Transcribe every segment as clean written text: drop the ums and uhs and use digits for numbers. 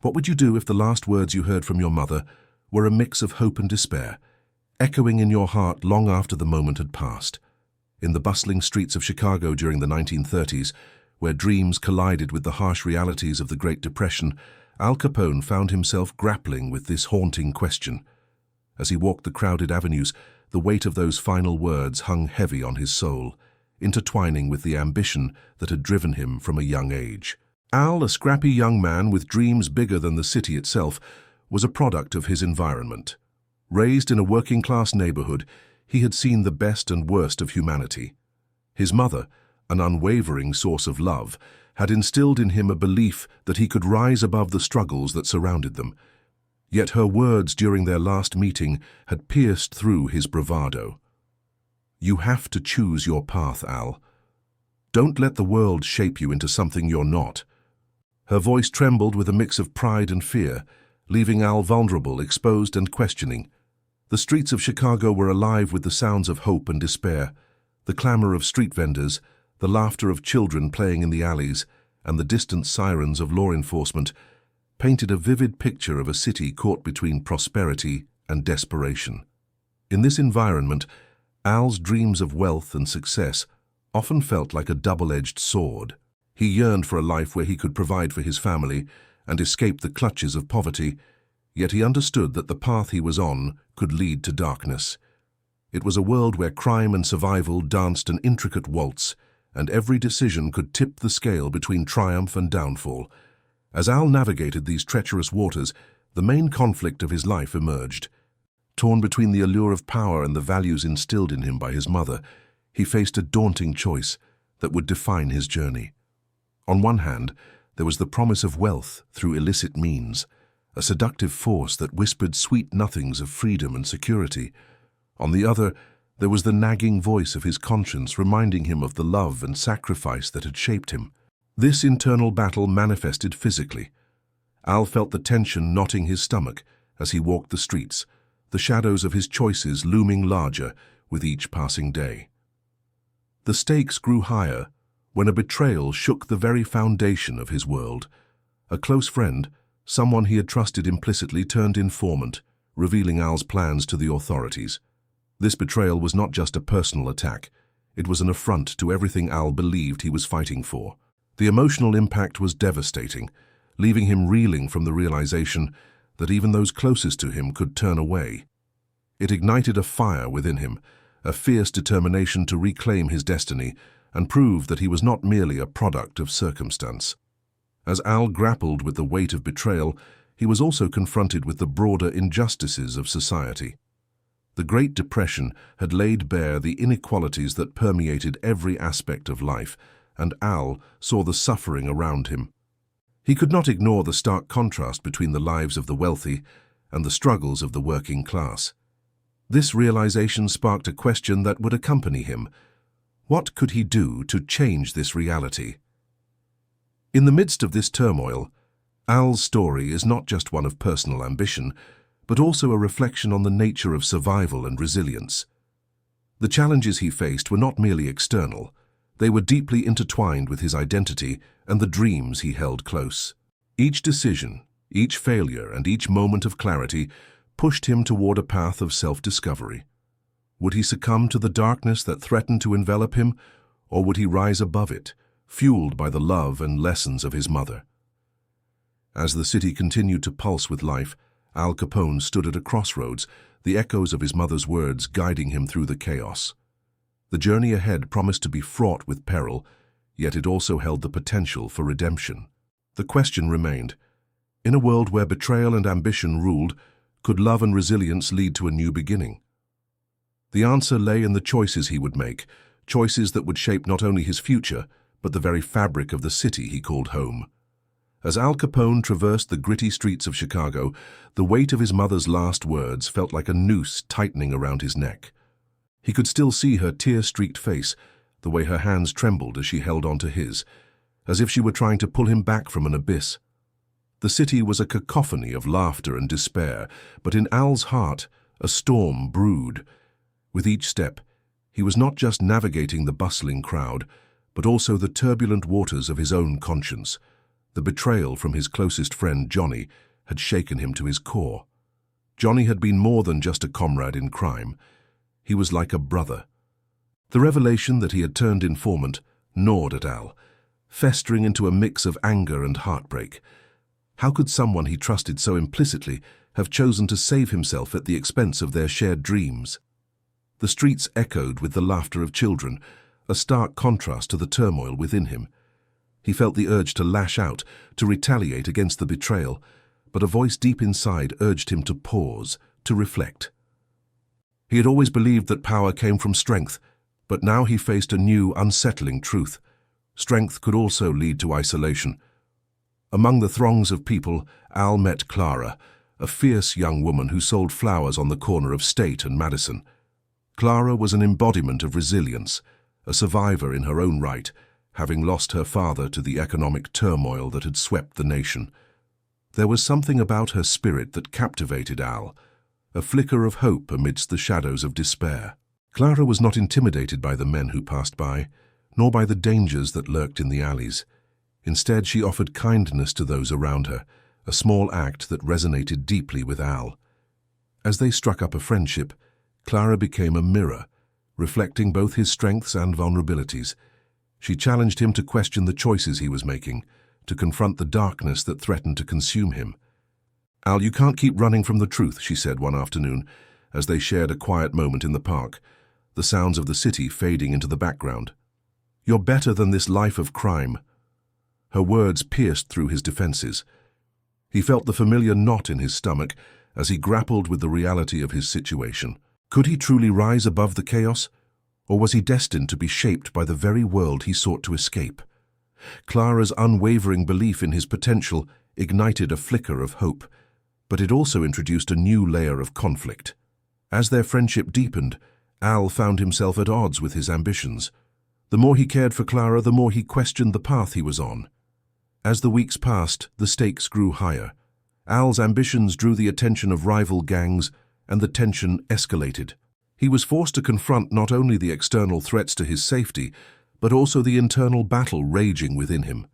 What would you do if the last words you heard from your mother were a mix of hope and despair, echoing in your heart long after the moment had passed? In the bustling streets of Chicago during the 1930s, where dreams collided with the harsh realities of the Great Depression, Al Capone found himself grappling with this haunting question. As he walked the crowded avenues, the weight of those final words hung heavy on his soul, intertwining with the ambition that had driven him from a young age. Al, a scrappy young man with dreams bigger than the city itself, was a product of his environment. Raised in a working-class neighborhood, he had seen the best and worst of humanity. His mother, an unwavering source of love, had instilled in him a belief that he could rise above the struggles that surrounded them. Yet her words during their last meeting had pierced through his bravado. "You have to choose your path, Al. Don't let the world shape you into something you're not." Her voice trembled with a mix of pride and fear, leaving Al vulnerable, exposed and questioning. The streets of Chicago were alive with the sounds of hope and despair, the clamor of street vendors, the laughter of children playing in the alleys, and the distant sirens of law enforcement painted a vivid picture of a city caught between prosperity and desperation. In this environment, Al's dreams of wealth and success often felt like a double-edged sword. He yearned for a life where he could provide for his family and escape the clutches of poverty, yet he understood that the path he was on could lead to darkness. It was a world where crime and survival danced an intricate waltz, and every decision could tip the scale between triumph and downfall. As Al navigated these treacherous waters, the main conflict of his life emerged. Torn between the allure of power and the values instilled in him by his mother, he faced a daunting choice that would define his journey. On one hand, there was the promise of wealth through illicit means, a seductive force that whispered sweet nothings of freedom and security. On the other, there was the nagging voice of his conscience reminding him of the love and sacrifice that had shaped him. This internal battle manifested physically. Al felt the tension knotting his stomach as he walked the streets, the shadows of his choices looming larger with each passing day. The stakes grew higher when a betrayal shook the very foundation of his world. A close friend, someone he had trusted implicitly, turned informant, revealing Al's plans to the authorities. This betrayal was not just a personal attack, it was an affront to everything Al believed he was fighting for. The emotional impact was devastating, leaving him reeling from the realization that even those closest to him could turn away. It ignited a fire within him, a fierce determination to reclaim his destiny and prove that he was not merely a product of circumstance. As Al grappled with the weight of betrayal, he was also confronted with the broader injustices of society. The Great Depression had laid bare the inequalities that permeated every aspect of life, and Al saw the suffering around him. He could not ignore the stark contrast between the lives of the wealthy and the struggles of the working class. This realization sparked a question that would accompany him. What could he do to change this reality? In the midst of this turmoil, Al's story is not just one of personal ambition, but also a reflection on the nature of survival and resilience. The challenges he faced were not merely external, they were deeply intertwined with his identity and the dreams he held close. Each decision, each failure, and each moment of clarity pushed him toward a path of self-discovery. Would he succumb to the darkness that threatened to envelop him, or would he rise above it, fueled by the love and lessons of his mother? As the city continued to pulse with life, Al Capone stood at a crossroads, the echoes of his mother's words guiding him through the chaos. The journey ahead promised to be fraught with peril, yet it also held the potential for redemption. The question remained, in a world where betrayal and ambition ruled, could love and resilience lead to a new beginning? The answer lay in the choices he would make, choices that would shape not only his future, but the very fabric of the city he called home. As Al Capone traversed the gritty streets of Chicago, the weight of his mother's last words felt like a noose tightening around his neck. He could still see her tear-streaked face, the way her hands trembled as she held onto his, as if she were trying to pull him back from an abyss. The city was a cacophony of laughter and despair, but in Al's heart, a storm brewed. With each step, he was not just navigating the bustling crowd, but also the turbulent waters of his own conscience. The betrayal from his closest friend, Johnny, had shaken him to his core. Johnny had been more than just a comrade in crime. He was like a brother. The revelation that he had turned informant gnawed at Al, festering into a mix of anger and heartbreak. How could someone he trusted so implicitly have chosen to save himself at the expense of their shared dreams? The streets echoed with the laughter of children, a stark contrast to the turmoil within him. He felt the urge to lash out, to retaliate against the betrayal, but a voice deep inside urged him to pause, to reflect. He had always believed that power came from strength, but now he faced a new, unsettling truth. Strength could also lead to isolation. Among the throngs of people, Al met Clara, a fierce young woman who sold flowers on the corner of State and Madison. Clara was an embodiment of resilience, a survivor in her own right, having lost her father to the economic turmoil that had swept the nation. There was something about her spirit that captivated Al, a flicker of hope amidst the shadows of despair. Clara was not intimidated by the men who passed by, nor by the dangers that lurked in the alleys. Instead, she offered kindness to those around her, a small act that resonated deeply with Al. As they struck up a friendship, Clara became a mirror, reflecting both his strengths and vulnerabilities. She challenged him to question the choices he was making, to confront the darkness that threatened to consume him. "Al, you can't keep running from the truth," she said one afternoon, as they shared a quiet moment in the park, the sounds of the city fading into the background. "You're better than this life of crime." Her words pierced through his defenses. He felt the familiar knot in his stomach as he grappled with the reality of his situation. Could he truly rise above the chaos? Or was he destined to be shaped by the very world he sought to escape? Clara's unwavering belief in his potential ignited a flicker of hope, but it also introduced a new layer of conflict. As their friendship deepened, Al found himself at odds with his ambitions. The more he cared for Clara, the more he questioned the path he was on. As the weeks passed, the stakes grew higher. Al's ambitions drew the attention of rival gangs, and the tension escalated. He was forced to confront not only the external threats to his safety, but also the internal battle raging within him.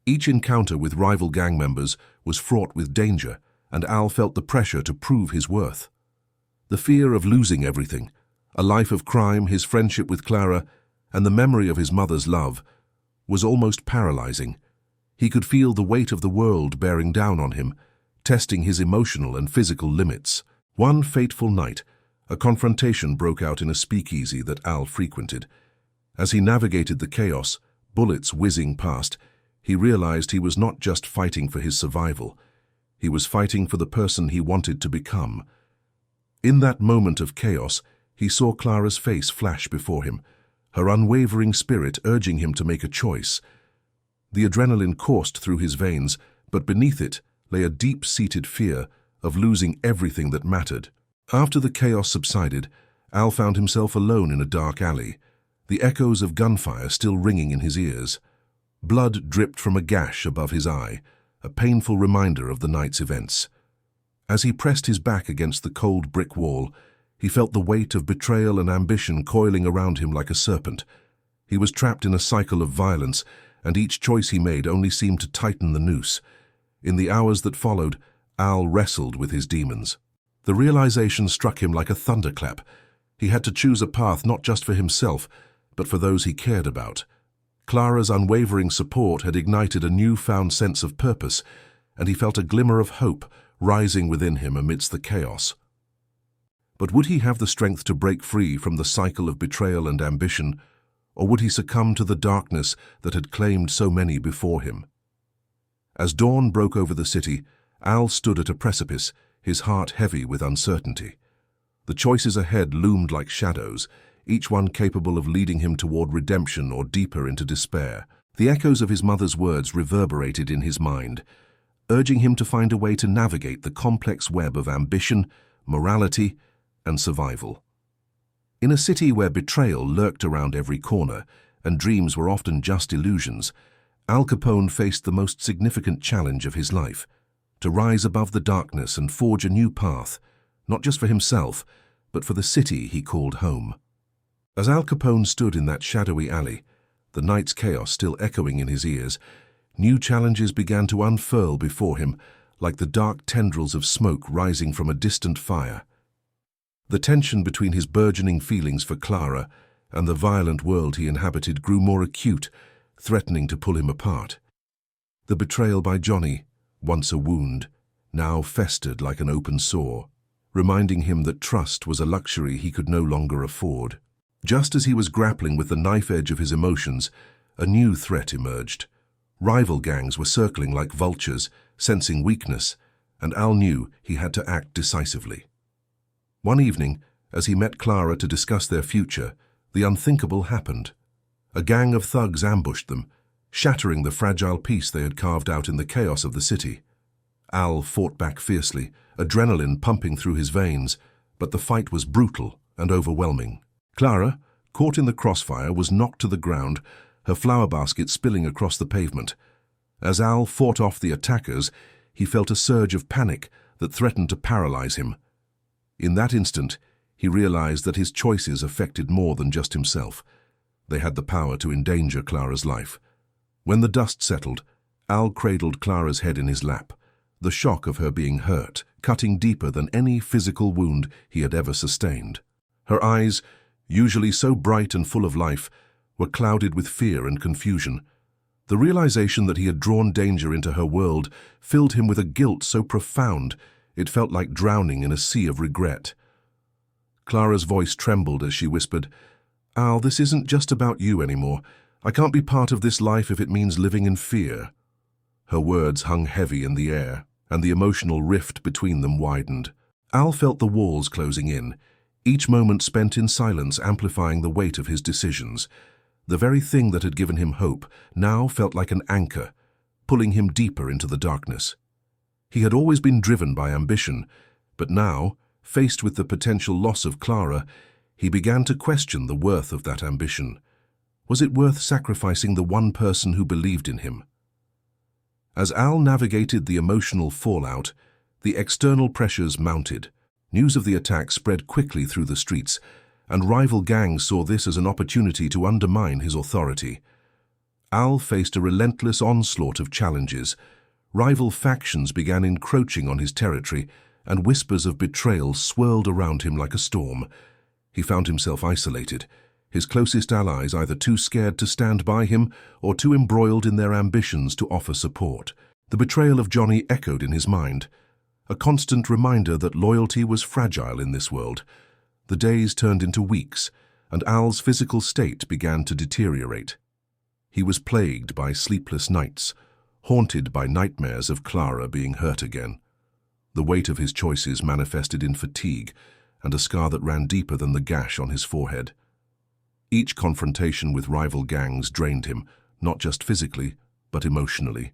Each encounter with rival gang members was fraught with danger, and Al felt the pressure to prove his worth. The fear of losing everything, a life of crime, his friendship with Clara, and the memory of his mother's love, was almost paralyzing. He could feel the weight of the world bearing down on him, testing his emotional and physical limits. One fateful night, a confrontation broke out in a speakeasy that Al frequented. As he navigated the chaos, bullets whizzing past, he realized he was not just fighting for his survival. He was fighting for the person he wanted to become. In that moment of chaos, he saw Clara's face flash before him, her unwavering spirit urging him to make a choice. The adrenaline coursed through his veins, but beneath it lay a deep-seated fear of losing everything that mattered. After the chaos subsided, Al found himself alone in a dark alley, the echoes of gunfire still ringing in his ears. Blood dripped from a gash above his eye, a painful reminder of the night's events. As he pressed his back against the cold brick wall, he felt the weight of betrayal and ambition coiling around him like a serpent. He was trapped in a cycle of violence, and each choice he made only seemed to tighten the noose. In the hours that followed, Al wrestled with his demons. The realization struck him like a thunderclap. He had to choose a path not just for himself, but for those he cared about. Clara's unwavering support had ignited a newfound sense of purpose, and he felt a glimmer of hope rising within him amidst the chaos. But would he have the strength to break free from the cycle of betrayal and ambition, or would he succumb to the darkness that had claimed so many before him? As dawn broke over the city, Al stood at a precipice, his heart heavy with uncertainty. The choices ahead loomed like shadows, each one capable of leading him toward redemption or deeper into despair. The echoes of his mother's words reverberated in his mind, urging him to find a way to navigate the complex web of ambition, morality, and survival. In a city where betrayal lurked around every corner and dreams were often just illusions, Al Capone faced the most significant challenge of his life: to rise above the darkness and forge a new path, not just for himself, but for the city he called home. As Al Capone stood in that shadowy alley, the night's chaos still echoing in his ears, New challenges began to unfurl before him, like the dark tendrils of smoke rising from a distant fire. The tension between his burgeoning feelings for Clara and the violent world he inhabited grew more acute, threatening to pull him apart. The betrayal by Johnny, once a wound, now festered like an open sore, reminding him that trust was a luxury he could no longer afford. Just as he was grappling with the knife edge of his emotions, a new threat emerged. Rival gangs were circling like vultures, sensing weakness, and Al knew he had to act decisively. One evening, as he met Clara to discuss their future, the unthinkable happened. A gang of thugs ambushed them, shattering the fragile peace they had carved out in the chaos of the city. Al fought back fiercely, adrenaline pumping through his veins, but the fight was brutal and overwhelming. Clara, caught in the crossfire, was knocked to the ground, her flower basket spilling across the pavement. As Al fought off the attackers, he felt a surge of panic that threatened to paralyze him. In that instant, he realized that his choices affected more than just himself. They had the power to endanger Clara's life. When the dust settled, Al cradled Clara's head in his lap, the shock of her being hurt, cutting deeper than any physical wound he had ever sustained. Her eyes, usually so bright and full of life, were clouded with fear and confusion. The realization that he had drawn danger into her world filled him with a guilt so profound it felt like drowning in a sea of regret. Clara's voice trembled as she whispered, "Al, this isn't just about you anymore. I can't be part of this life if it means living in fear." Her words hung heavy in the air, and the emotional rift between them widened. Al felt the walls closing in, each moment spent in silence amplifying the weight of his decisions. The very thing that had given him hope now felt like an anchor, pulling him deeper into the darkness. He had always been driven by ambition, but now, faced with the potential loss of Clara, he began to question the worth of that ambition. Was it worth sacrificing the one person who believed in him? As Al navigated the emotional fallout, the external pressures mounted. News of the attack spread quickly through the streets, and rival gangs saw this as an opportunity to undermine his authority. Al faced a relentless onslaught of challenges. Rival factions began encroaching on his territory, and whispers of betrayal swirled around him like a storm. He found himself isolated, his closest allies either too scared to stand by him or too embroiled in their ambitions to offer support. The betrayal of Johnny echoed in his mind, a constant reminder that loyalty was fragile in this world. The days turned into weeks, and Al's physical state began to deteriorate. He was plagued by sleepless nights, haunted by nightmares of Clara being hurt again. The weight of his choices manifested in fatigue and a scar that ran deeper than the gash on his forehead. Each confrontation with rival gangs drained him, not just physically, but emotionally.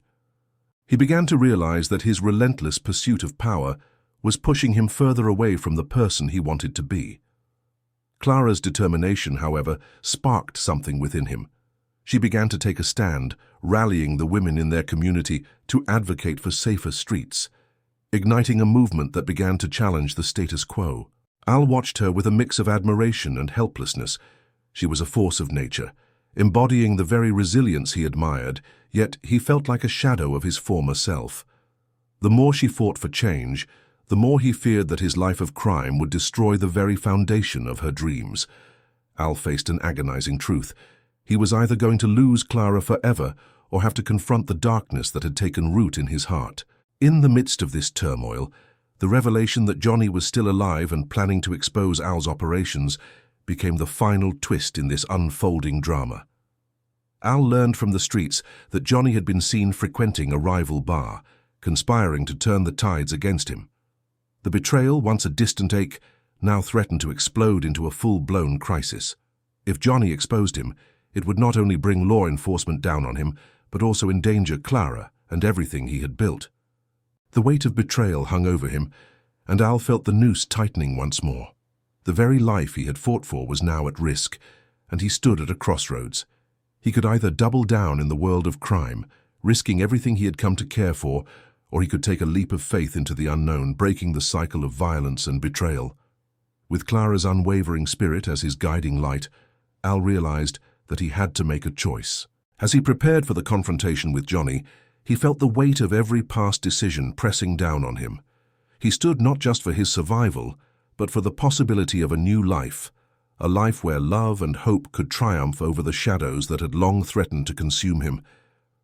He began to realize that his relentless pursuit of power was pushing him further away from the person he wanted to be. Clara's determination, however, sparked something within him. She began to take a stand, rallying the women in their community to advocate for safer streets, igniting a movement that began to challenge the status quo. Al watched her with a mix of admiration and helplessness. She was a force of nature, embodying the very resilience he admired, yet he felt like a shadow of his former self. The more she fought for change, the more he feared that his life of crime would destroy the very foundation of her dreams. Al faced an agonizing truth. He was either going to lose Clara forever or have to confront the darkness that had taken root in his heart. In the midst of this turmoil, the revelation that Johnny was still alive and planning to expose Al's operations became the final twist in this unfolding drama. Al learned from the streets that Johnny had been seen frequenting a rival bar, conspiring to turn the tides against him. The betrayal, once a distant ache, now threatened to explode into a full-blown crisis. If Johnny exposed him, it would not only bring law enforcement down on him, but also endanger Clara and everything he had built. The weight of betrayal hung over him, and Al felt the noose tightening once more. The very life he had fought for was now at risk, and he stood at a crossroads. He could either double down in the world of crime, risking everything he had come to care for, or he could take a leap of faith into the unknown, breaking the cycle of violence and betrayal. With Clara's unwavering spirit as his guiding light, Al realized that he had to make a choice. As he prepared for the confrontation with Johnny, he felt the weight of every past decision pressing down on him. He stood not just for his survival, but for the possibility of a new life, a life where love and hope could triumph over the shadows that had long threatened to consume him.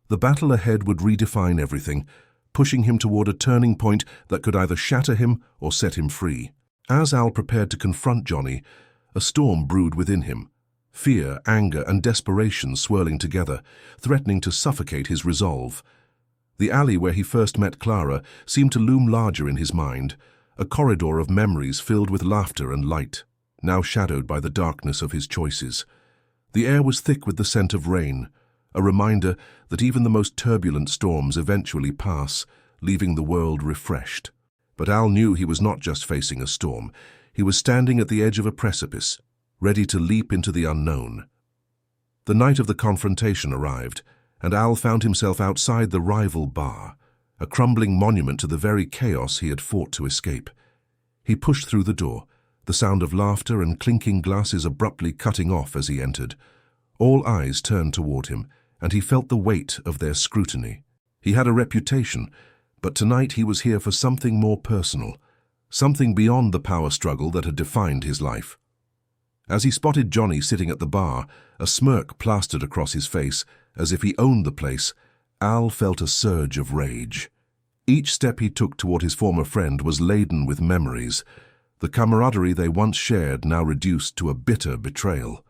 The battle ahead would redefine everything, pushing him toward a turning point that could either shatter him or set him free. As Al prepared to confront Johnny, a storm brewed within him. Fear, anger, and desperation swirling together, threatening to suffocate his resolve. The alley where he first met Clara seemed to loom larger in his mind, a corridor of memories filled with laughter and light, now shadowed by the darkness of his choices. The air was thick with the scent of rain, a reminder that even the most turbulent storms eventually pass, leaving the world refreshed. But Al knew he was not just facing a storm. He was standing at the edge of a precipice, ready to leap into the unknown. The night of the confrontation arrived, and Al found himself outside the rival bar, a crumbling monument to the very chaos he had fought to escape. He pushed through the door, the sound of laughter and clinking glasses abruptly cutting off as he entered. All eyes turned toward him, and he felt the weight of their scrutiny. He had a reputation, but tonight he was here for something more personal, something beyond the power struggle that had defined his life. As he spotted Johnny sitting at the bar, a smirk plastered across his face, as if he owned the place, Al felt a surge of rage. Each step he took toward his former friend was laden with memories, the camaraderie they once shared now reduced to a bitter betrayal.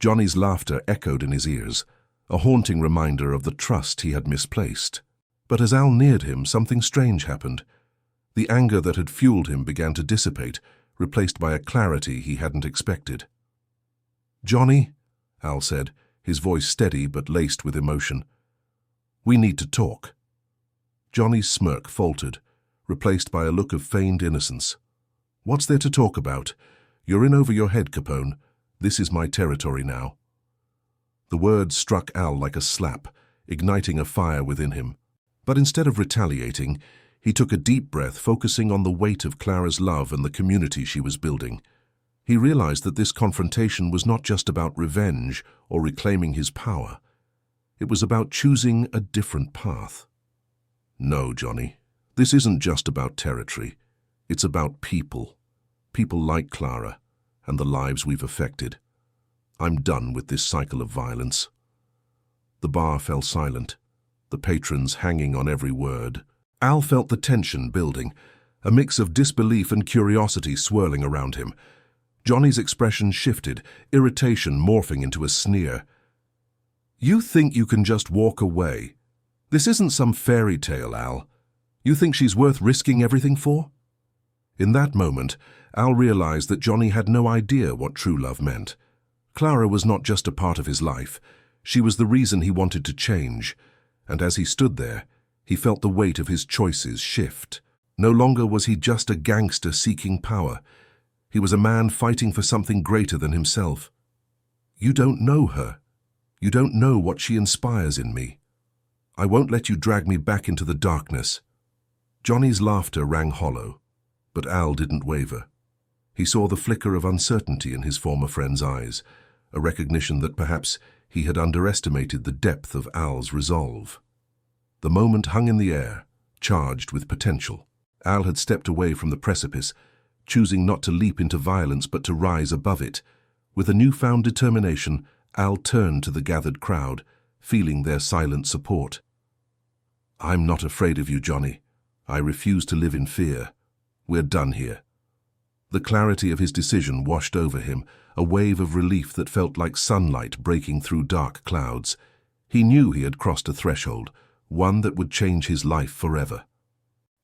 Johnny's laughter echoed in his ears, a haunting reminder of the trust he had misplaced. But as Al neared him, something strange happened. The anger that had fueled him began to dissipate, replaced by a clarity he hadn't expected. "Johnny," Al said, his voice steady but laced with emotion. "We need to talk." Johnny's smirk faltered, replaced by a look of feigned innocence. "What's there to talk about? You're in over your head, Capone. This is my territory now." The words struck Al like a slap, igniting a fire within him. But instead of retaliating, he took a deep breath, focusing on the weight of Clara's love and the community she was building. He realized that this confrontation was not just about revenge or reclaiming his power. It was about choosing a different path. "No, Johnny, this isn't just about territory. It's about people. People like Clara and the lives we've affected. I'm done with this cycle of violence." The bar fell silent, the patrons hanging on every word. Al felt the tension building, a mix of disbelief and curiosity swirling around him. Johnny's expression shifted, irritation morphing into a sneer. "You think you can just walk away? This isn't some fairy tale, Al. You think she's worth risking everything for?" In that moment, Al realized that Johnny had no idea what true love meant. Clara was not just a part of his life. She was the reason he wanted to change. And as he stood there, he felt the weight of his choices shift. No longer was he just a gangster seeking power. He was a man fighting for something greater than himself. "You don't know her. You don't know what she inspires in me. I won't let you drag me back into the darkness." Johnny's laughter rang hollow, but Al didn't waver. He saw the flicker of uncertainty in his former friend's eyes, a recognition that perhaps he had underestimated the depth of Al's resolve. The moment hung in the air, charged with potential. Al had stepped away from the precipice, choosing not to leap into violence but to rise above it. With a newfound determination, Al turned to the gathered crowd, feeling their silent support. "I'm not afraid of you, Johnny. I refuse to live in fear. We're done here." The clarity of his decision washed over him, a wave of relief that felt like sunlight breaking through dark clouds. He knew he had crossed a threshold, one that would change his life forever.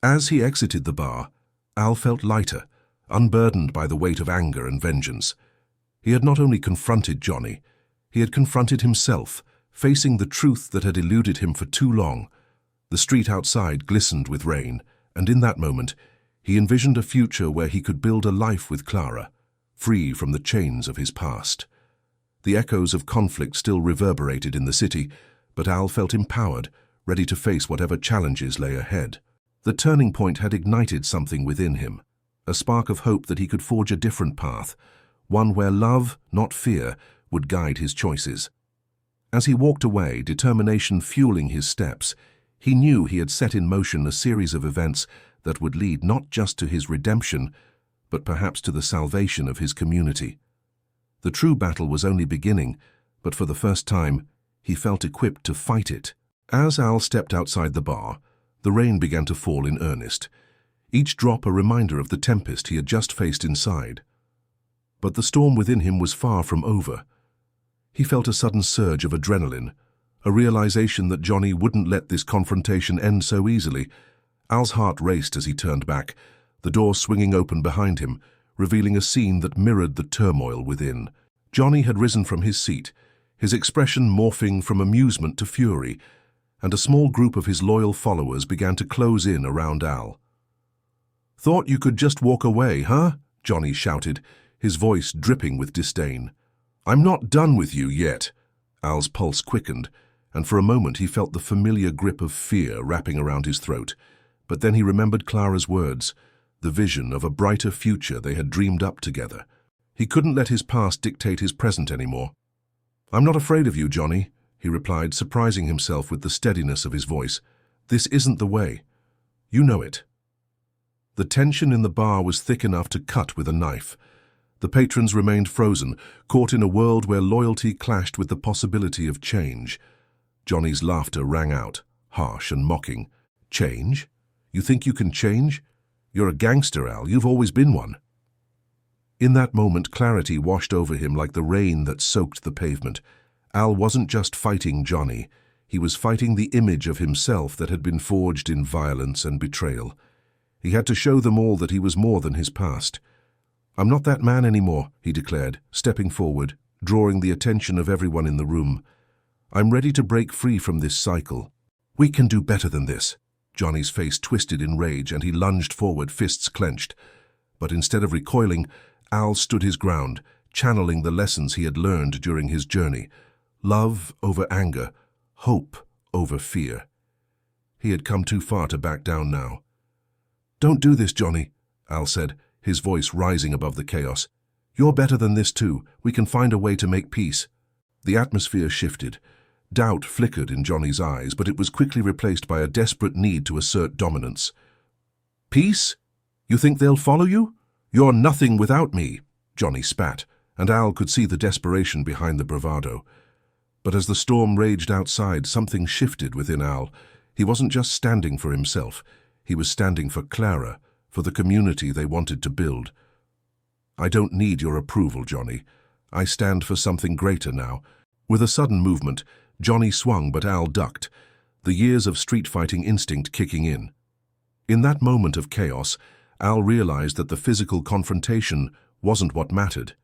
As he exited the bar, Al felt lighter, unburdened by the weight of anger and vengeance. He had not only confronted Johnny, he had confronted himself, facing the truth that had eluded him for too long. The street outside glistened with rain, and in that moment, he envisioned a future where he could build a life with Clara, free from the chains of his past. The echoes of conflict still reverberated in the city, but Al felt empowered, ready to face whatever challenges lay ahead. The turning point had ignited something within him, a spark of hope that he could forge a different path, one where love, not fear, would guide his choices. As he walked away, determination fueling his steps, he knew he had set in motion a series of events that would lead not just to his redemption, but perhaps to the salvation of his community. The true battle was only beginning, but for the first time, he felt equipped to fight it. As Al stepped outside the bar, the rain began to fall in earnest, each drop a reminder of the tempest he had just faced inside. But the storm within him was far from over. He felt a sudden surge of adrenaline, a realization that Johnny wouldn't let this confrontation end so easily. Al's heart raced as he turned back, the door swinging open behind him, revealing a scene that mirrored the turmoil within. Johnny had risen from his seat, his expression morphing from amusement to fury, and a small group of his loyal followers began to close in around Al. "Thought you could just walk away, huh?" Johnny shouted, his voice dripping with disdain. "I'm not done with you yet." Al's pulse quickened, and for a moment he felt the familiar grip of fear wrapping around his throat. But then he remembered Clara's words, the vision of a brighter future they had dreamed up together. He couldn't let his past dictate his present anymore. "I'm not afraid of you, Johnny," he replied, surprising himself with the steadiness of his voice. "This isn't the way. You know it." The tension in the bar was thick enough to cut with a knife. The patrons remained frozen, caught in a world where loyalty clashed with the possibility of change. Johnny's laughter rang out, harsh and mocking. "Change? You think you can change? You're a gangster, Al. You've always been one." In that moment, clarity washed over him like the rain that soaked the pavement. Al wasn't just fighting Johnny. He was fighting the image of himself that had been forged in violence and betrayal. He had to show them all that he was more than his past. "I'm not that man anymore," he declared, stepping forward, drawing the attention of everyone in the room. "I'm ready to break free from this cycle. We can do better than this." Johnny's face twisted in rage and he lunged forward, fists clenched. But instead of recoiling, Al stood his ground, channeling the lessons he had learned during his journey. Love over anger, hope over fear. He had come too far to back down now. "Don't do this, Johnny," Al said, his voice rising above the chaos. "You're better than this too. We can find a way to make peace." The atmosphere shifted. Doubt flickered in Johnny's eyes, but it was quickly replaced by a desperate need to assert dominance. "Peace? You think they'll follow you? You're nothing without me," Johnny spat, and Al could see the desperation behind the bravado. But as the storm raged outside, something shifted within Al. He wasn't just standing for himself. He was standing for Clara, for the community they wanted to build. "I don't need your approval, Johnny. I stand for something greater now." With a sudden movement, Johnny swung, but Al ducked, the years of street fighting instinct kicking in. In that moment of chaos, Al realized that the physical confrontation wasn't what mattered.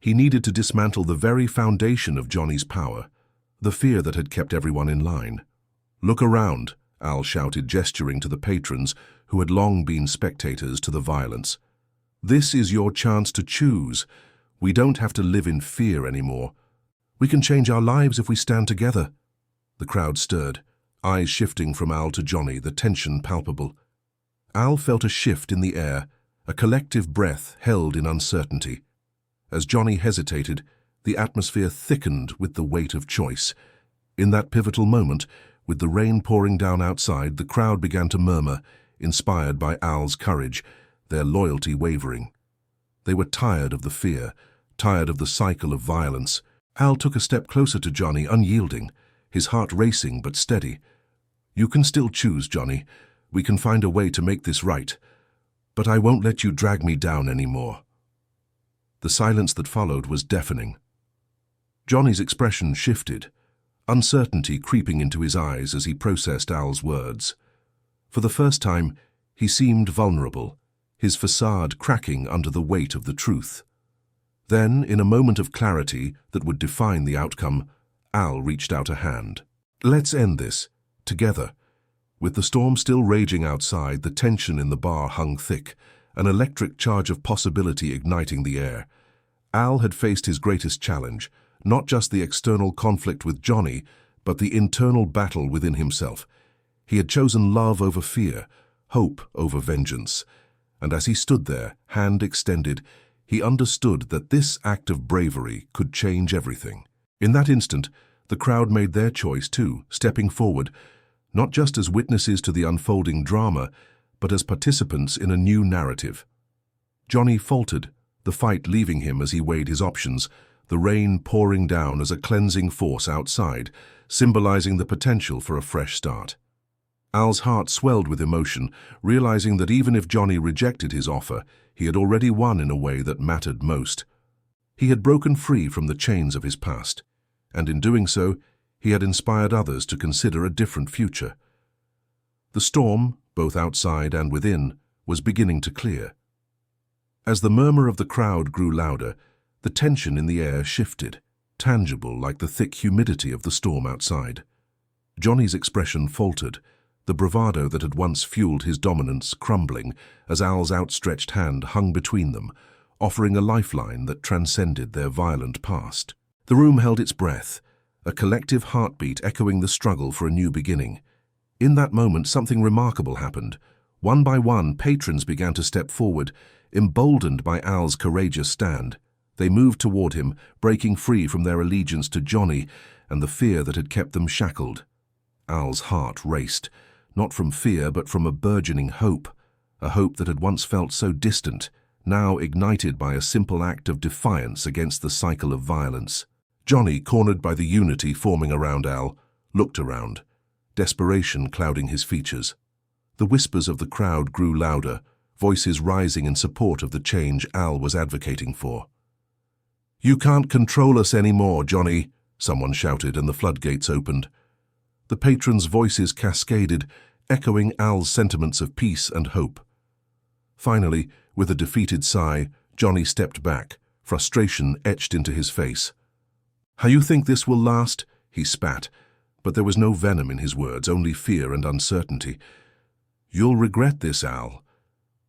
He needed to dismantle the very foundation of Johnny's power, the fear that had kept everyone in line. "Look around," Al shouted, gesturing to the patrons who had long been spectators to the violence. "This is your chance to choose. We don't have to live in fear anymore. We can change our lives if we stand together." The crowd stirred, eyes shifting from Al to Johnny, the tension palpable. Al felt a shift in the air, a collective breath held in uncertainty. As Johnny hesitated, the atmosphere thickened with the weight of choice. In that pivotal moment, with the rain pouring down outside, the crowd began to murmur, inspired by Al's courage, their loyalty wavering. They were tired of the fear, tired of the cycle of violence. Al took a step closer to Johnny, unyielding, his heart racing but steady. "You can still choose, Johnny. We can find a way to make this right. But I won't let you drag me down anymore." The silence that followed was deafening. Johnny's expression shifted, uncertainty creeping into his eyes as he processed Al's words. For the first time, he seemed vulnerable, his facade cracking under the weight of the truth. Then, in a moment of clarity that would define the outcome, Al reached out a hand. "Let's end this, together." With the storm still raging outside, the tension in the bar hung thick, an electric charge of possibility igniting the air. Al had faced his greatest challenge, not just the external conflict with Johnny, but the internal battle within himself. He had chosen love over fear, hope over vengeance. And as he stood there, hand extended, he understood that this act of bravery could change everything. In that instant, The crowd made their choice too, stepping forward, not just as witnesses to the unfolding drama, but as participants in a new narrative. Johnny faltered, the fight leaving him as he weighed his options, the rain pouring down as a cleansing force outside, symbolizing the potential for a fresh start. Al's heart swelled with emotion, realizing that even if Johnny rejected his offer, he had already won in a way that mattered most. He had broken free from the chains of his past, and in doing so, he had inspired others to consider a different future. The storm, both outside and within, was beginning to clear. As the murmur of the crowd grew louder, the tension in the air shifted, tangible like the thick humidity of the storm outside. Johnny's expression faltered, the bravado that had once fueled his dominance crumbling as Al's outstretched hand hung between them, offering a lifeline that transcended their violent past. The room held its breath, a collective heartbeat echoing the struggle for a new beginning. In that moment, something remarkable happened. One by one, patrons began to step forward, emboldened by Al's courageous stand. They moved toward him, breaking free from their allegiance to Johnny and the fear that had kept them shackled. Al's heart raced, not from fear but from a burgeoning hope, a hope that had once felt so distant, now ignited by a simple act of defiance against the cycle of violence. Johnny, cornered by the unity forming around Al, looked around, desperation clouding his features. The whispers of the crowd grew louder, voices rising in support of the change Al was advocating for. "You can't control us anymore, Johnny," someone shouted, and the floodgates opened. The patrons' voices cascaded, echoing Al's sentiments of peace and hope. Finally, with a defeated sigh, Johnny stepped back, frustration etched into his face. "How you think this will last?" he spat, but there was no venom in his words, only fear and uncertainty. "You'll regret this, Al.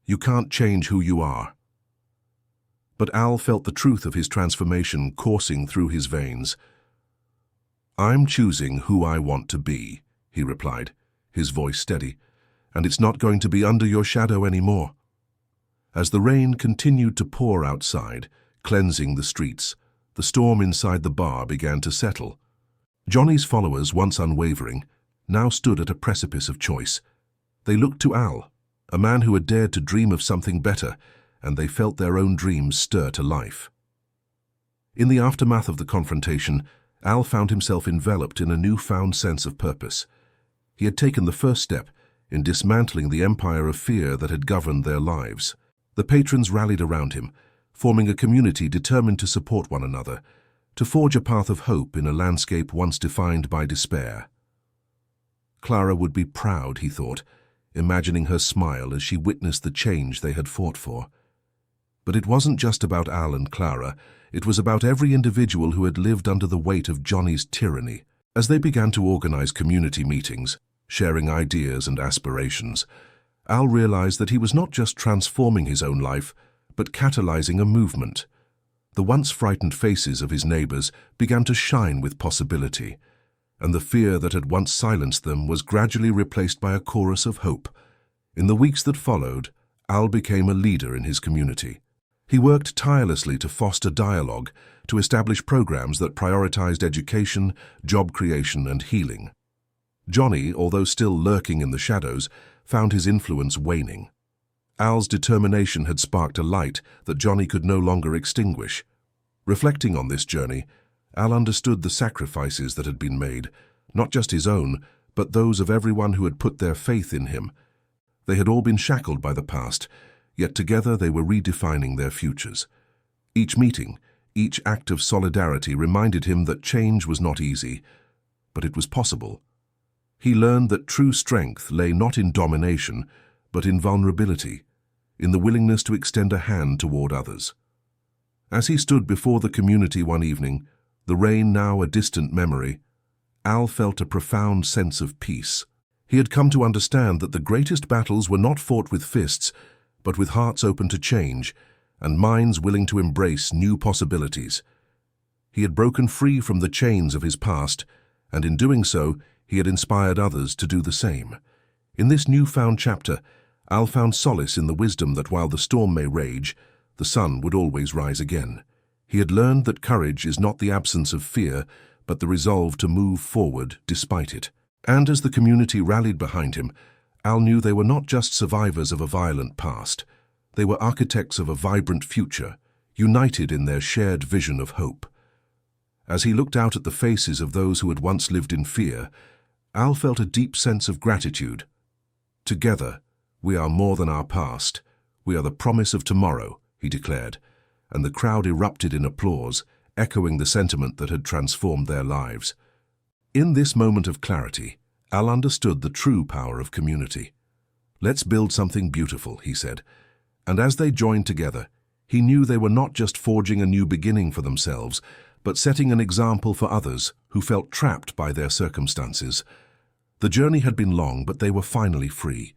You can't change who you are." But Al felt the truth of his transformation coursing through his veins. "I'm choosing who I want to be," he replied, his voice steady, "and it's not going to be under your shadow anymore." As the rain continued to pour outside, cleansing the streets, the storm inside the bar began to settle. Johnny's followers, once unwavering, now stood at a precipice of choice. They looked to Al, a man who had dared to dream of something better, and they felt their own dreams stir to life. In the aftermath of the confrontation, Al found himself enveloped in a newfound sense of purpose. He had taken the first step in dismantling the empire of fear that had governed their lives. The patrons rallied around him, forming a community determined to support one another, to forge a path of hope in a landscape once defined by despair. Clara would be proud, he thought, imagining her smile as she witnessed the change they had fought for. But it wasn't just about Al and Clara, it was about every individual who had lived under the weight of Johnny's tyranny. As they began to organize community meetings, sharing ideas and aspirations, Al realized that he was not just transforming his own life, but catalyzing a movement. The once frightened faces of his neighbors began to shine with possibility, and the fear that had once silenced them was gradually replaced by a chorus of hope. In the weeks that followed, Al became a leader in his community. He worked tirelessly to foster dialogue, to establish programs that prioritized education, job creation, and healing. Johnny, although still lurking in the shadows, found his influence waning. Al's determination had sparked a light that Johnny could no longer extinguish. Reflecting on this journey, Al understood the sacrifices that had been made, not just his own, but those of everyone who had put their faith in him. They had all been shackled by the past, yet together they were redefining their futures. Each meeting, each act of solidarity reminded him that change was not easy, but it was possible. He learned that true strength lay not in domination, but in vulnerability, in the willingness to extend a hand toward others. As he stood before the community one evening, the rain now a distant memory, Al felt a profound sense of peace. He had come to understand that the greatest battles were not fought with fists, but with hearts open to change and minds willing to embrace new possibilities. He had broken free from the chains of his past, and in doing so, he had inspired others to do the same. In this newfound chapter, Al found solace in the wisdom that while the storm may rage, the sun would always rise again. He had learned that courage is not the absence of fear, but the resolve to move forward despite it. And as the community rallied behind him, Al knew they were not just survivors of a violent past. They were architects of a vibrant future, united in their shared vision of hope. As he looked out at the faces of those who had once lived in fear, Al felt a deep sense of gratitude. Together, we are more than our past. We are the promise of tomorrow, he declared, and the crowd erupted in applause, echoing the sentiment that had transformed their lives. In this moment of clarity, Al understood the true power of community. "Let's build something beautiful," he said, and as they joined together, he knew they were not just forging a new beginning for themselves, but setting an example for others who felt trapped by their circumstances. The journey had been long, but they were finally free.